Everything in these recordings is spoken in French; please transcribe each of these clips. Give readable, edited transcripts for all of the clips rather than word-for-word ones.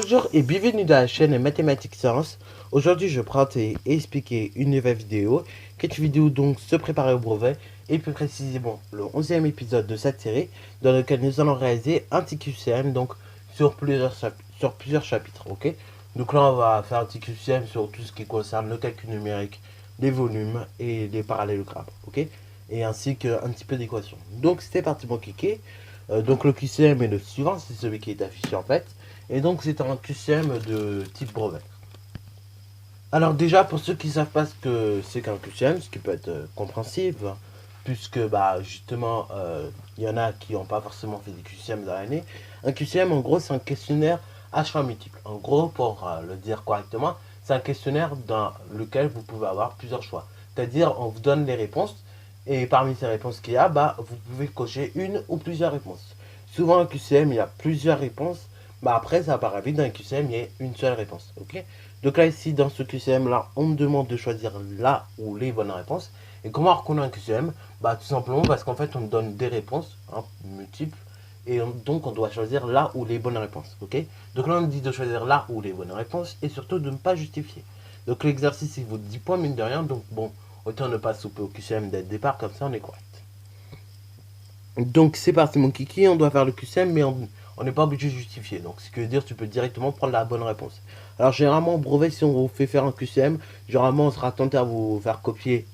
Bonjour et bienvenue dans la chaîne Mathématiques Science. Aujourd'hui, je prends et expliquer une nouvelle vidéo, qui est une vidéo donc se préparer au brevet, et plus précisément le 11e épisode de cette série, dans lequel nous allons réaliser un TQCM donc sur plusieurs chapitres, ok. Donc là, on va faire un TQCM sur tout ce qui concerne le calcul numérique, les volumes et les parallélogrammes, ok, et ainsi qu'un petit peu d'équation. Donc c'est parti mon kiki. Donc le QCM est le suivant, c'est celui qui est affiché en fait. Et donc c'est un QCM de type brevet. Alors déjà pour ceux qui ne savent pas ce que c'est qu'un QCM, ce qui peut être compréhensible, puisque bah justement il y en a qui n'ont pas forcément fait des QCM dans l'année. Un QCM en gros c'est un questionnaire à choix multiples. En gros pour le dire correctement, c'est un questionnaire dans lequel vous pouvez avoir plusieurs choix. C'est-à-dire on vous donne les réponses et parmi ces réponses qu'il y a, bah, vous pouvez cocher une ou plusieurs réponses. Souvent un QCM il y a plusieurs réponses. Bah après, ça apparaît vite dans un QCM, il y a une seule réponse. Ok. Donc là, ici, dans ce QCM là, on me demande de choisir là ou les bonnes réponses. Et comment reconnaître un QCM? Bah tout simplement parce qu'en fait, on me donne des réponses multiples. Et donc, on doit choisir là ou les bonnes réponses. Ok. Donc là, on me dit de choisir là ou les bonnes réponses et surtout de ne pas justifier. Donc l'exercice, il vaut 10 points, mine de rien. Donc bon, autant ne pas souper au QCM dès le départ, comme ça, on est correct. Donc c'est parti mon kiki, on doit faire le QCM mais on n'est pas obligé de justifier. Donc ce qui veut dire tu peux directement prendre la bonne réponse. Alors généralement au brevet si on vous fait faire un QCM, généralement on sera tenté à vous faire copier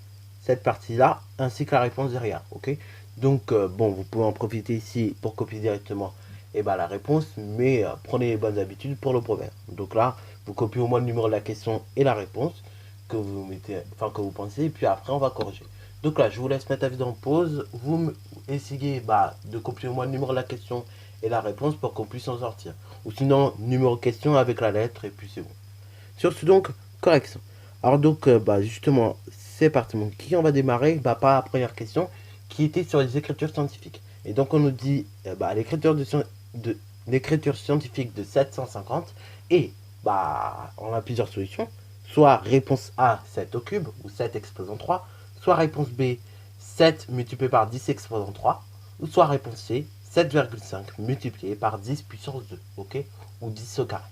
cette partie là ainsi que la réponse derrière. Ok. Donc bon vous pouvez en profiter ici pour copier directement la réponse, mais prenez les bonnes habitudes pour le brevet. Donc là vous copiez au moins le numéro de la question et la réponse que vous mettez, enfin que vous pensez, et puis après on va corriger. Donc là, je vous laisse mettre la vidéo en pause. Vous essayez de copier au moins le numéro de la question et la réponse pour qu'on puisse en sortir. Ou sinon, numéro de question avec la lettre et puis c'est bon. Sur ce donc, correction. Alors donc, justement, c'est parti mon kiki. On va démarrer par la première question qui était sur les écritures scientifiques. Et donc on nous dit l'écriture scientifique de 750 et on a plusieurs solutions. Soit réponse A 7 au cube ou 7 exposant 3, soit réponse B 7 multiplié par 10 exposant 3, ou soit réponse C 7,5 multiplié par 10 puissance 2, ok, ou 10 au carré.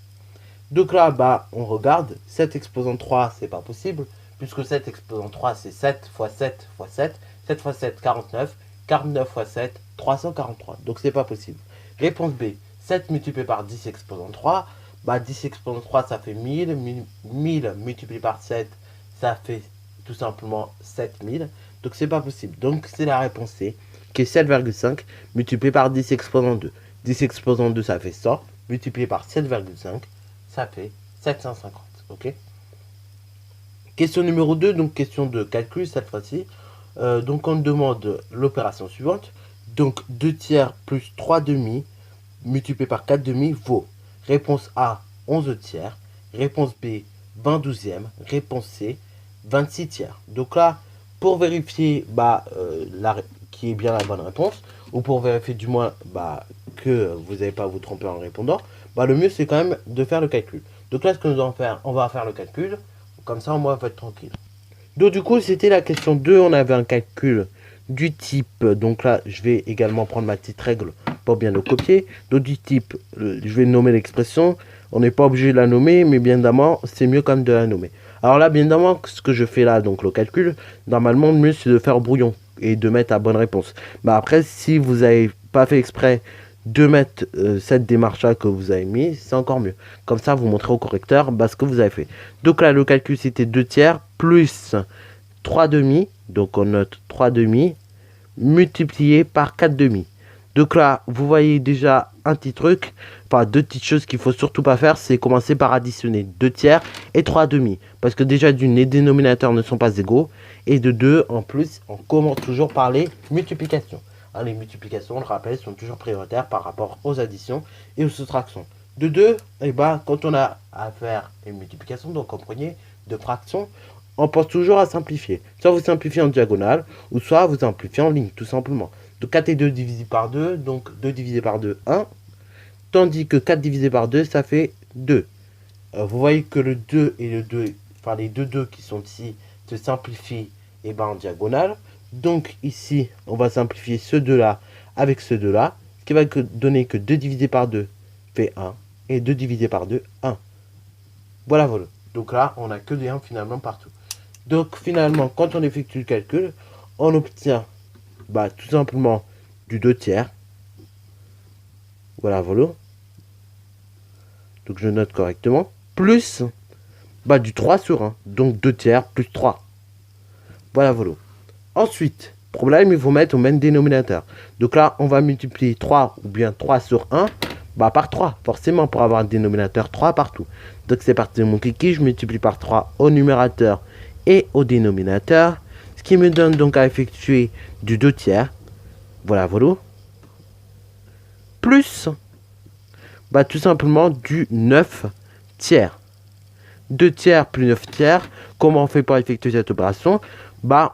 Donc là, on regarde, 7 exposant 3, c'est pas possible, puisque 7 exposant 3, c'est 7 fois 7 fois 7, 7 fois 7, 49, 49 fois 7, 343, donc c'est pas possible. Réponse B, 7 multiplié par 10 exposant 3, 10 exposant 3, ça fait 1000, 1000 multiplié par 7, ça fait tout simplement 7000, donc c'est pas possible. Donc c'est la réponse C, qui est 7,5 multiplié par 10 exposant 2. 10 exposant 2, ça fait 100, multiplié par 7,5, ça fait 750. Ok. Question numéro 2, donc question de calcul cette fois-ci. Donc on demande l'opération suivante. Donc 2 tiers plus 3 demi multiplié par 4 demi vaut réponse A 11 tiers, réponse B 20 douzièmes, réponse C 26 tiers. Donc là, pour vérifier qui est bien la bonne réponse, ou pour vérifier du moins que vous n'allez pas vous tromper en répondant, le mieux c'est quand même de faire le calcul. Donc là, ce que nous allons faire, on va faire le calcul, comme ça au moins on va être tranquille. Donc du coup, c'était la question 2, on avait un calcul du type, donc là, je vais également prendre ma petite règle pour bien le copier. Donc du type, je vais nommer l'expression, on n'est pas obligé de la nommer, mais bien évidemment, c'est mieux quand même de la nommer. Alors là, bien évidemment, ce que je fais là, donc le calcul, normalement, le mieux c'est de faire brouillon et de mettre la bonne réponse. Après, si vous n'avez pas fait exprès de mettre cette démarche-là que vous avez mis, c'est encore mieux. Comme ça, vous montrez au correcteur ce que vous avez fait. Donc là, le calcul, c'était 2 tiers plus 3 demi. Donc on note 3 demi multiplié par 4 demi. Donc là, vous voyez déjà un petit truc, enfin deux petites choses qu'il faut surtout pas faire, c'est commencer par additionner 2 tiers et 3 demi. Parce que déjà d'une, les dénominateurs ne sont pas égaux. Et de deux, en plus, on commence toujours par les multiplications. Les multiplications, on le rappelle, sont toujours prioritaires par rapport aux additions et aux soustractions. De 2, quand on a à faire une multiplication, donc comprenez, de fractions, on pense toujours à simplifier. Soit vous simplifiez en diagonale, ou soit vous simplifiez en ligne, tout simplement. Donc 4 et 2 divisé par 2, donc 2 divisé par 2, 1. Tandis que 4 divisé par 2, ça fait 2. Vous voyez que le 2 et le 2, enfin les deux 2 qui sont ici, se simplifient en diagonale. Donc ici, on va simplifier ce 2 là avec ce 2 là, ce qui va donner que 2 divisé par 2 fait 1. Et 2 divisé par 2, 1. Voilà, voilà. Donc là, on n'a que des 1 finalement partout. Donc finalement, quand on effectue le calcul, on obtient tout simplement du 2 tiers. Voilà, voilà. Donc je note correctement. Plus du 3 sur 1. Donc 2 tiers plus 3. Voilà, voilà. Ensuite, problème, il faut mettre au même dénominateur. Donc là, on va multiplier 3 ou bien 3 sur 1 par 3, forcément, pour avoir un dénominateur 3 partout. Donc c'est parti de mon kiki, je multiplie par 3 au numérateur et au dénominateur. Ce qui me donne donc à effectuer du 2 tiers. Voilà, voilà. Plus, tout simplement du 9 tiers. 2 tiers plus 9 tiers. Comment on fait pour effectuer cette opération?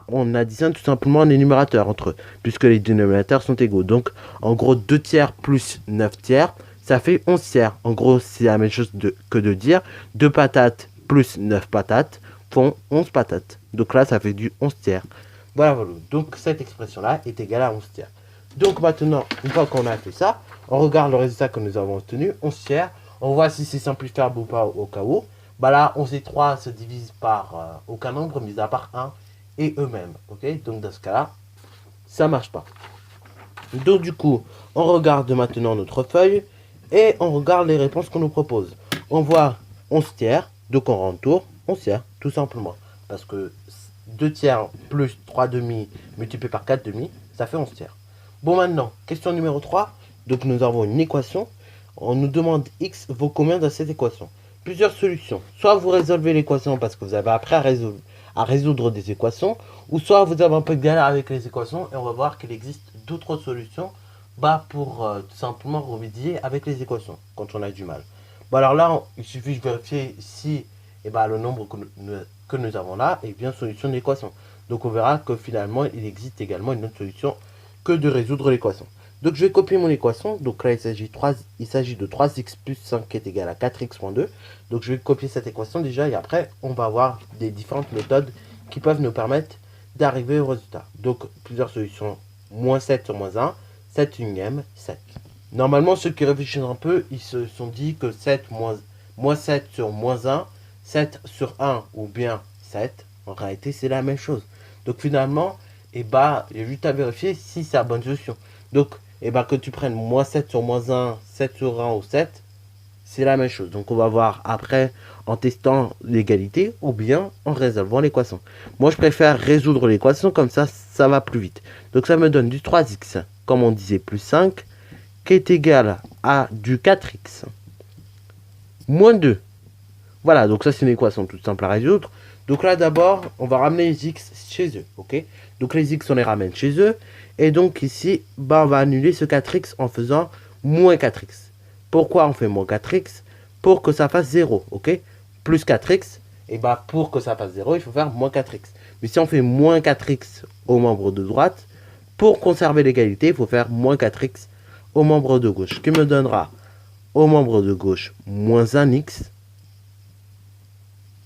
On additionne tout simplement les numérateurs entre eux, puisque les dénominateurs sont égaux. Donc, en gros, 2 tiers plus 9 tiers, ça fait 11 tiers. En gros, c'est la même chose que de dire 2 patates plus 9 patates font 11 patates. Donc là, ça fait du 11 tiers. Voilà, voilà. Donc, cette expression-là est égale à 11 tiers. Donc, maintenant, une fois qu'on a fait ça, on regarde le résultat que nous avons obtenu, 11 tiers. On voit si c'est simplifiable ou pas au cas où. Là, 11 et 3 se divisent par aucun nombre, mis à part 1 et eux-mêmes. Ok, donc dans ce cas-là, ça marche pas. Donc du coup, on regarde maintenant notre feuille et on regarde les réponses qu'on nous propose. On voit 11 tiers, donc on rentourne 11 tiers, tout simplement. Parce que 2 tiers plus 3 demi multiplié par 4 demi, ça fait 11 tiers. Bon, maintenant, question numéro 3. Donc nous avons une équation. On nous demande x vaut combien dans cette équation? Plusieurs solutions. Soit vous résolvez l'équation parce que vous avez appris à résoudre des équations, ou soit vous avez un peu de galère avec les équations et on va voir qu'il existe d'autres solutions pour tout simplement remédier avec les équations quand on a du mal. Alors là, il suffit de vérifier si le nombre que nous avons là est bien solution de l'équation. Donc on verra que finalement, il existe également une autre solution que de résoudre l'équation. Donc je vais copier mon équation. Donc là, il s'agit de 3x plus 5 qui est égal à 4x moins 2. Donc je vais copier cette équation déjà et après, on va voir des différentes méthodes qui peuvent nous permettre d'arriver au résultat. Donc plusieurs solutions. Moins 7 sur moins 1, 7 unième, 7. Normalement, ceux qui réfléchissent un peu, ils se sont dit que 7 moins 7 sur moins 1, 7 sur 1 ou bien 7, en réalité, c'est la même chose. Donc finalement, il y a juste à vérifier si c'est la bonne solution. Donc, que tu prennes moins 7 sur moins 1, 7 sur 1 ou 7, c'est la même chose. Donc, on va voir après en testant l'égalité ou bien en résolvant l'équation. Moi, je préfère résoudre l'équation, comme ça, ça va plus vite. Donc, ça me donne du 3x, comme on disait, plus 5, qui est égal à du 4x, moins 2. Voilà, donc ça, c'est une équation toute simple à résoudre. Donc là, d'abord, on va ramener les x chez eux, ok? Donc les x, on les ramène chez eux. Et donc ici, on va annuler ce 4x en faisant moins 4x. Pourquoi on fait moins 4x? Pour que ça fasse 0, ok? Plus 4x, pour que ça fasse 0, il faut faire moins 4x. Mais si on fait moins 4x au membre de droite, pour conserver l'égalité, il faut faire moins 4x au membre de gauche. Ce qui me donnera au membre de gauche moins 1x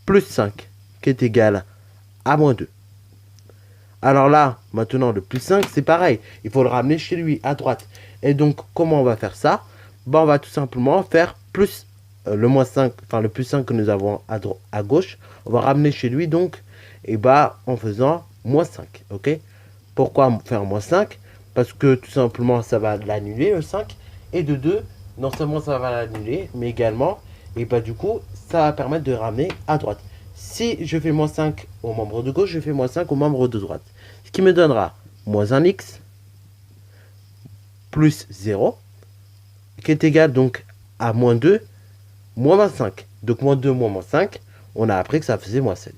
plus 5, qui est égal à moins 2. Alors là, maintenant, le plus 5, c'est pareil. Il faut le ramener chez lui, à droite. Et donc, comment on va faire ça? On va tout simplement faire plus le moins 5, enfin le plus 5 que nous avons à gauche. On va ramener chez lui, donc, en faisant moins 5. Ok? Pourquoi faire moins 5? Parce que tout simplement, ça va l'annuler, le 5. Et de 2, non seulement ça va l'annuler, mais également, du coup, ça va permettre de ramener à droite. Si je fais moins 5 au membre de gauche, je fais moins 5 au membre de droite. Ce qui me donnera moins 1x plus 0, qui est égal donc à moins 2, moins 25. Donc moins 2, moins 5, on a appris que ça faisait moins 7.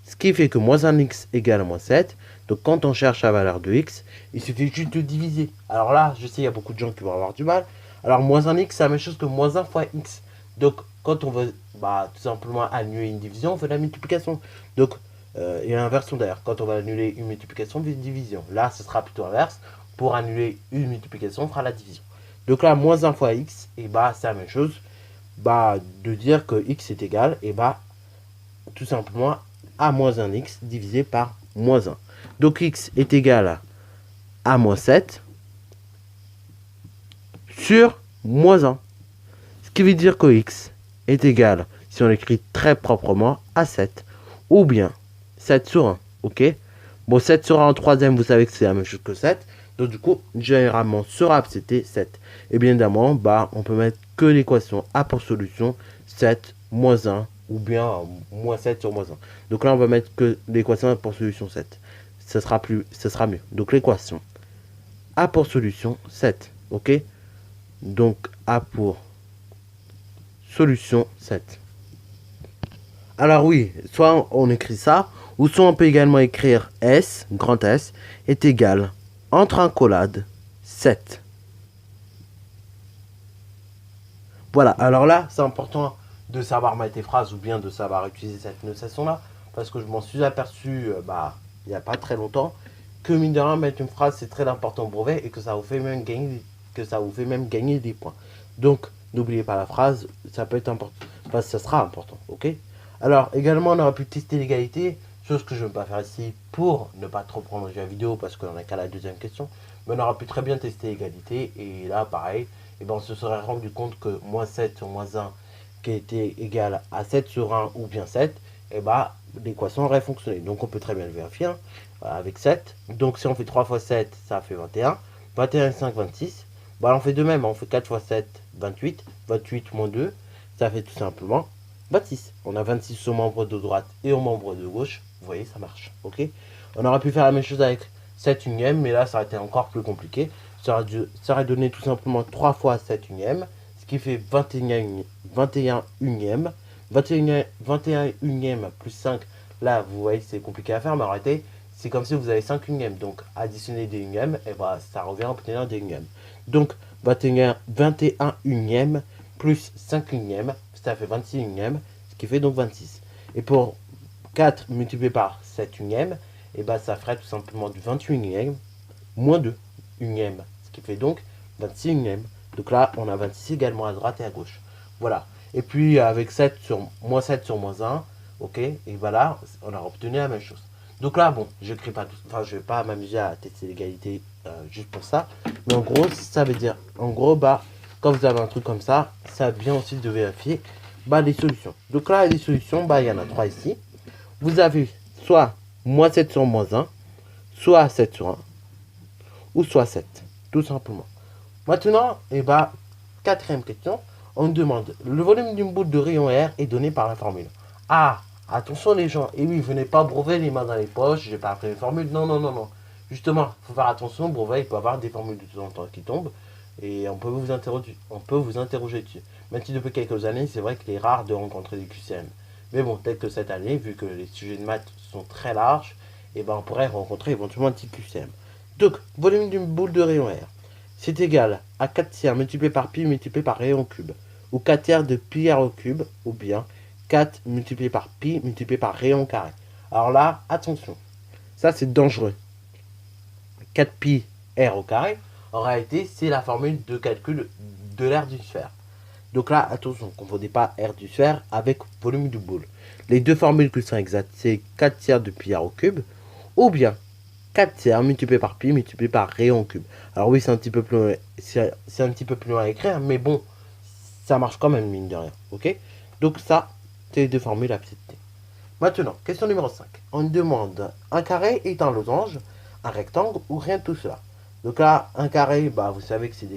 Ce qui fait que moins 1x égale à moins 7. Donc quand on cherche la valeur de x, il suffit juste de diviser. Alors là, je sais, il y a beaucoup de gens qui vont avoir du mal. Alors moins 1x, c'est la même chose que moins 1 fois x. Donc quand on veut tout simplement annuler une division, on fait la multiplication. Donc, et l'inversion d'ailleurs, quand on va annuler une multiplication, on fait une division. Là, ce sera plutôt inverse. Pour annuler une multiplication, on fera la division. Donc là, moins 1 fois x, c'est la même chose. De dire que x est égal, tout simplement à moins 1x divisé par moins 1. Donc x est égal à moins 7 sur moins 1. Ce qui veut dire que x est égal, si on l'écrit très proprement, à 7. Ou bien 7 sur 1. Ok. Bon, 7 sur 1 en troisième, vous savez que c'est la même chose que 7. Donc du coup, généralement, sera c'était 7. Et bien évidemment, bah, on peut mettre que l'équation A pour solution 7 moins 1 ou bien moins 7 sur moins 1. Donc là, on va mettre que l'équation A pour solution 7. Ce sera mieux. Donc l'équation A pour solution 7. Ok. Donc A pour solution 7. Alors oui, soit on écrit ça, ou soit on peut également écrire S, grand S, est égal, entre accolades, 7. Voilà, alors là, c'est important de savoir mettre des phrases ou bien de savoir utiliser cette notation-là, parce que je m'en suis aperçu, il n'y a pas très longtemps, que mine de rien, mettre une phrase, c'est très important au brevet et que ça vous fait même gagner des points. Donc, n'oubliez pas la phrase, ça peut être important, parce que ça sera important, ok? Alors, également, on aurait pu tester l'égalité, chose que je ne vais pas faire ici pour ne pas trop prolonger la vidéo, parce qu'on n'a qu'à la deuxième question, mais on aurait pu très bien tester l'égalité, et là, pareil, et ben on se serait rendu compte que moins 7 sur moins 1 qui était égal à 7 sur 1 ou bien 7, et bah l'équation aurait fonctionné. Donc on peut très bien le vérifier avec 7. Donc si on fait 3 fois 7, ça fait 21. 21 et 5, 26. Bah on fait de même, on fait 4 fois 7, 28. 28 moins 2, ça fait tout simplement 26. On a 26 au membre de droite et au membre de gauche. Vous voyez, ça marche. Ok. On aurait pu faire la même chose avec 7 unième, mais là ça aurait été encore plus compliqué. Ça aurait donné tout simplement 3 fois 7 unième, ce qui fait 21 unième. 21 unième plus 5, là vous voyez c'est compliqué à faire, mais en réalité c'est comme si vous avez 5 unièmes, donc additionner des unièmes, et bah ça revient à obtenir des unièmes. Donc 21 unième plus 5 unièmes, ça fait 26 unièmes, ce qui fait donc 26. Et pour 4 multiplié par 7 unièmes, et bah ça ferait tout simplement du 28 unièmes moins 2 unièmes, ce qui fait donc 26 unièmes. Donc là, on a 26 également à droite et à gauche. Voilà. Et puis avec 7 sur moins 1, ok, et voilà, on a obtenu la même chose. Donc là, bon, j'écris pas tout, enfin, je vais pas m'amuser à tester l'égalité juste pour ça. Mais en gros, ça veut dire, en gros, bah, quand vous avez un truc comme ça, ça vient aussi de vérifier bah, les solutions. Donc là, les solutions, bah, il y en a 3 ici. Vous avez soit moins 7 sur moins 1, soit 7 sur 1, ou soit 7, tout simplement. Maintenant, quatrième question, on demande le volume d'une boule de rayon R est donné par la formule. Ah, attention les gens, et oui, venez pas brevet les mains dans les poches, j'ai pas appris les formules, non, non, non, non. Justement, il faut faire attention, brevet, il peut avoir des formules de temps en temps qui tombent, et on peut vous interroger dessus. Même si depuis quelques années, c'est vrai qu'il est rare de rencontrer des QCM. Mais bon, peut-être que cette année, vu que les sujets de maths sont très larges, on pourrait rencontrer éventuellement un petit QCM. Donc, volume d'une boule de rayon R, c'est égal à 4 tiers multiplié par pi multiplié par rayon cube, ou 4 tiers de pi r au cube, ou bien 4 multiplié par pi multiplié par rayon carré. Alors là, attention, ça c'est dangereux. 4 pi r au carré, en réalité, c'est la formule de calcul de l'aire d'une sphère. Donc là, attention, ne confondez pas aire du sphère avec volume du boule. Les deux formules qui sont exactes, c'est 4 tiers de pi r au cube, ou bien 4 tiers multiplié par pi multiplié par rayon cube. Alors oui, c'est un petit peu plus loin à écrire, mais bon, ça marche quand même, mine de rien. Ok. Donc ça, c'est les deux formules à accepter. Maintenant, question numéro 5. On demande un carré est un losange, un rectangle ou rien de tout cela. Donc là, un carré, bah, vous savez que c'est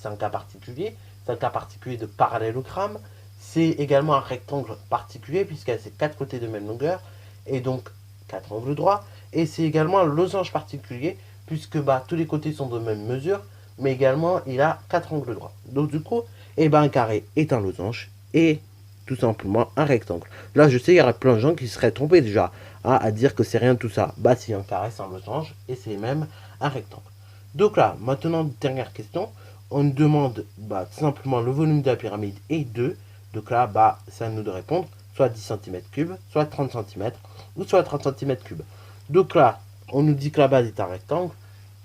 un cas particulier. C'est un cas particulier de parallélogramme. C'est également un rectangle particulier puisqu'il a ses 4 côtés de même longueur et donc 4 angles droits. Et c'est également un losange particulier puisque bah, tous les côtés sont de même mesure, mais également il a 4 angles droits. Donc du coup, un carré est un losange et tout simplement un rectangle. Là, je sais, il y aurait plein de gens qui seraient trompés déjà à dire que c'est rien de tout ça. Bah si, un carré c'est un losange et c'est même un rectangle. Donc là, maintenant, dernière question. On demande tout simplement le volume de la pyramide est 2. Donc là, c'est à nous de répondre. Soit 10 cm3, soit 30 cm, ou soit 30 cm3. Donc là, on nous dit que la base est un rectangle.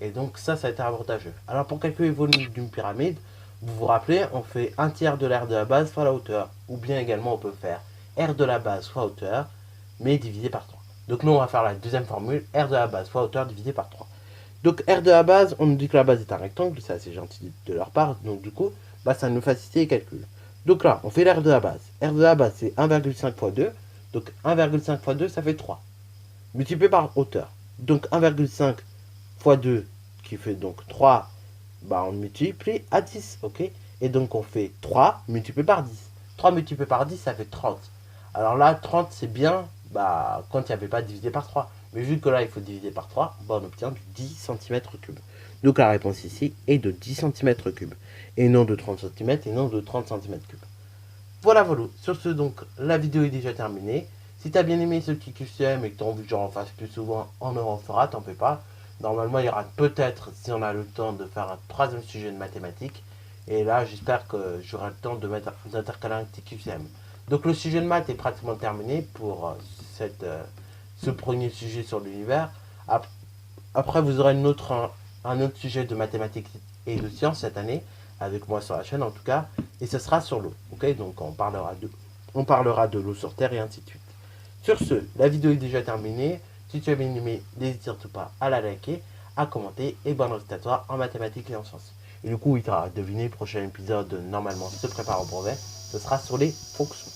Et donc ça a été avantageux. Alors pour calculer le volume d'une pyramide, vous vous rappelez, on fait 1 tiers de l'aire de la base fois la hauteur. Ou bien également, on peut faire R de la base fois hauteur, mais divisé par 3. Donc nous, on va faire la deuxième formule, R de la base fois hauteur divisé par 3. Donc R de la base, on nous dit que la base est un rectangle, c'est assez gentil de leur part. Donc du coup, ça nous facilite les calculs. Donc là, on fait l'R de la base. R de la base, c'est 1,5 fois 2. Donc 1,5 fois 2, ça fait 3. Multiplié par hauteur. Donc 1,5 fois 2, qui fait donc 3, bah on multiplie à 10, ok? Et donc on fait 3 multiplié par 10. 3 multiplié par 10, ça fait 30. Alors là, 30, c'est bien bah, quand il n'y avait pas divisé par 3. Mais vu que là, il faut diviser par 3, bah, on obtient du 10 cm3. Donc la réponse ici est de 10 cm3. Et non de 30 cm et non de 30 cm3. Voilà, voilà. Sur ce, donc, la vidéo est déjà terminée. Si tu as bien aimé ce petit QCM et que tu as envie que j'en fasse plus souvent, on en fera, t'en fais pas. Normalement, il y aura peut-être, si on a le temps, de faire un troisième sujet de mathématiques. Et là, j'espère que j'aurai le temps d'intercaler un petit QCM. Donc, le sujet de maths est pratiquement terminé pour ce premier sujet sur l'univers. Après, vous aurez un autre sujet de mathématiques et de sciences cette année, avec moi sur la chaîne en tout cas, et ce sera sur l'eau. Ok, donc on parlera de l'eau sur Terre et ainsi de suite. Sur ce, la vidéo est déjà terminée. Si tu as bien aimé, n'hésite surtout pas à la liker, à commenter et bonne résultat à toi en mathématiques et en sciences. Et du coup, il t'aura deviné, le prochain épisode normalement se prépare au brevet, ce sera sur les fonctions.